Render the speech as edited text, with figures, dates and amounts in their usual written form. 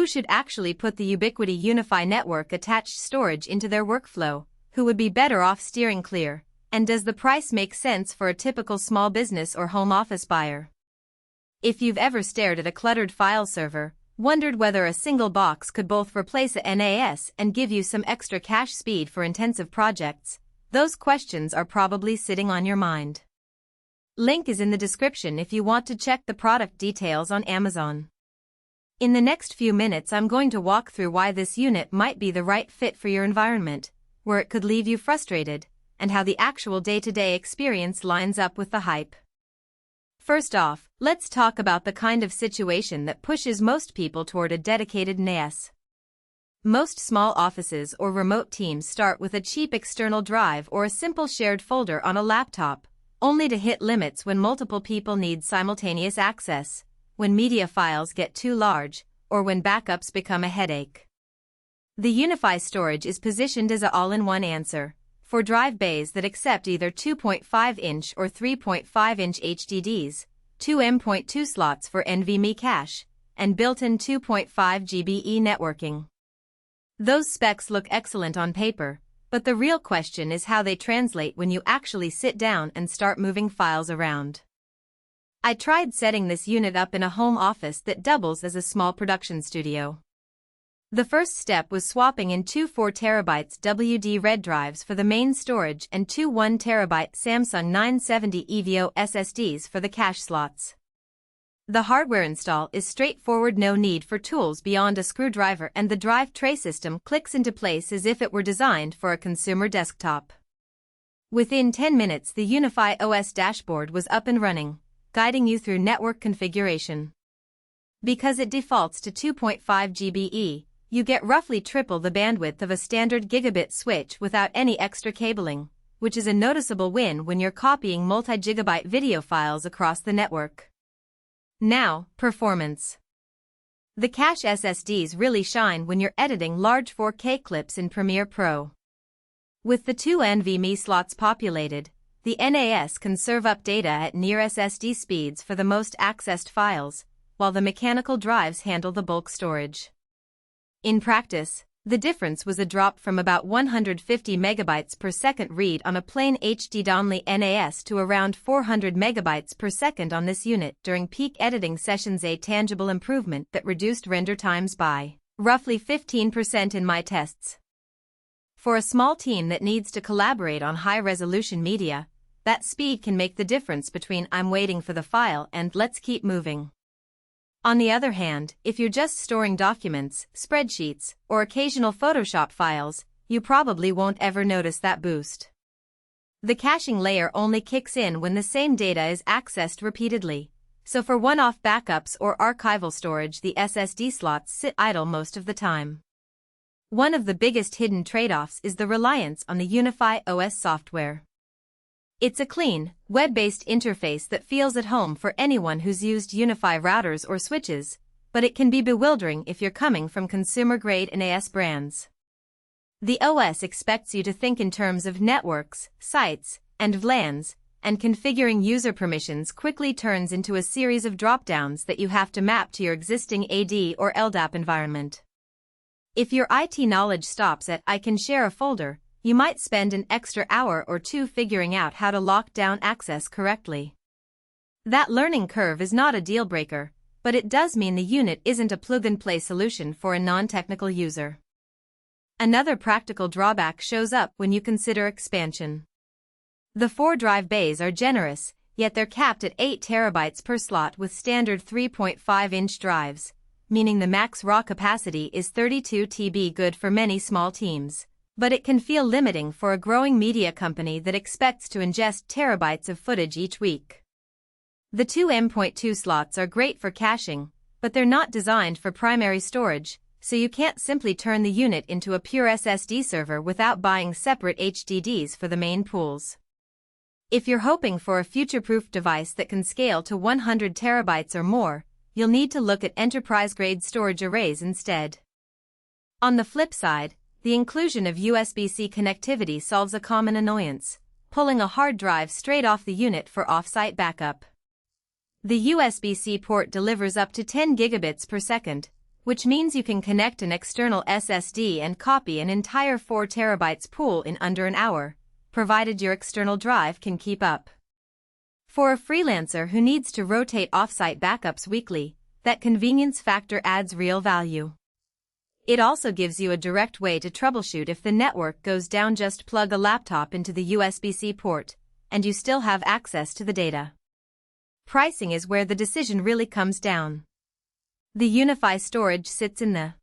Who should actually put the Ubiquiti UniFi network attached storage into their workflow? Who would be better off steering clear? And does the price make sense for a typical small business or home office buyer? If you've ever stared at a cluttered file server, wondered whether a single box could both replace a NAS and give you some extra cache speed for intensive projects, those questions are probably sitting on your mind. Link is in the description if you want to check the product details on Amazon. In the next few minutes I'm going to walk through why this unit might be the right fit for your environment, where it could leave you frustrated, and how the actual day-to-day experience lines up with the hype. First off, let's talk about the kind of situation that pushes most people toward a dedicated NAS. Most small offices or remote teams start with a cheap external drive or a simple shared folder on a laptop, only to hit limits when multiple people need simultaneous access, when media files get too large, or when backups become a headache. The UniFi storage is positioned as an all-in-one answer for drive bays that accept either 2.5-inch or 3.5-inch HDDs, 2 M.2 slots for NVMe cache, and built-in 2.5 GbE networking. Those specs look excellent on paper, but the real question is how they translate when you actually sit down and start moving files around. I tried setting this unit up in a home office that doubles as a small production studio. The first step was swapping in two 4TB WD RED drives for the main storage and two 1TB Samsung 970 EVO SSDs for the cache slots. The hardware install is straightforward, no need for tools beyond a screwdriver, and the drive tray system clicks into place as if it were designed for a consumer desktop. Within 10 minutes the UniFi OS dashboard was up and running, guiding you through network configuration. Because it defaults to 2.5 GbE, you get roughly triple the bandwidth of a standard gigabit switch without any extra cabling, which is a noticeable win when you're copying multi-gigabyte video files across the network. Now, performance. The cache SSDs really shine when you're editing large 4K clips in Premiere Pro. With the 2 NVMe slots populated, the NAS can serve up data at near SSD speeds for the most accessed files, while the mechanical drives handle the bulk storage. In practice, the difference was a drop from about 150 megabytes per second read on a plain HDD-only NAS to around 400 megabytes per second on this unit during peak editing sessions, a tangible improvement that reduced render times by roughly 15% in my tests. For a small team that needs to collaborate on high-resolution media, that speed can make the difference between "I'm waiting for the file" and "let's keep moving." On the other hand, if you're just storing documents, spreadsheets, or occasional Photoshop files, you probably won't ever notice that boost. The caching layer only kicks in when the same data is accessed repeatedly, so for one-off backups or archival storage the SSD slots sit idle most of the time. One of the biggest hidden trade-offs is the reliance on the UniFi OS software. It's a clean, web-based interface that feels at home for anyone who's used UniFi routers or switches, but it can be bewildering if you're coming from consumer-grade NAS brands. The OS expects you to think in terms of networks, sites, and VLANs, and configuring user permissions quickly turns into a series of drop-downs that you have to map to your existing AD or LDAP environment. If your IT knowledge stops at "I can share a folder," you might spend an extra hour or two figuring out how to lock down access correctly. That learning curve is not a deal-breaker, but it does mean the unit isn't a plug-and-play solution for a non-technical user. Another practical drawback shows up when you consider expansion. The 4 drive bays are generous, yet they're capped at 8 terabytes per slot with standard 3.5-inch drives, meaning the max raw capacity is 32 TB, good for many small teams. But it can feel limiting for a growing media company that expects to ingest terabytes of footage each week. The 2 M.2 slots are great for caching, but they're not designed for primary storage, so you can't simply turn the unit into a pure SSD server without buying separate HDDs for the main pools. If you're hoping for a future-proof device that can scale to 100 terabytes or more, you'll need to look at enterprise-grade storage arrays instead. On the flip side, the inclusion of USB-C connectivity solves a common annoyance: pulling a hard drive straight off the unit for off-site backup. The USB-C port delivers up to 10 gigabits per second, which means you can connect an external SSD and copy an entire 4 terabytes pool in under an hour, provided your external drive can keep up. For a freelancer who needs to rotate offsite backups weekly, that convenience factor adds real value. It also gives you a direct way to troubleshoot if the network goes down. Just plug a laptop into the USB-C port, and you still have access to the data. Pricing is where the decision really comes down. The UniFi storage sits in the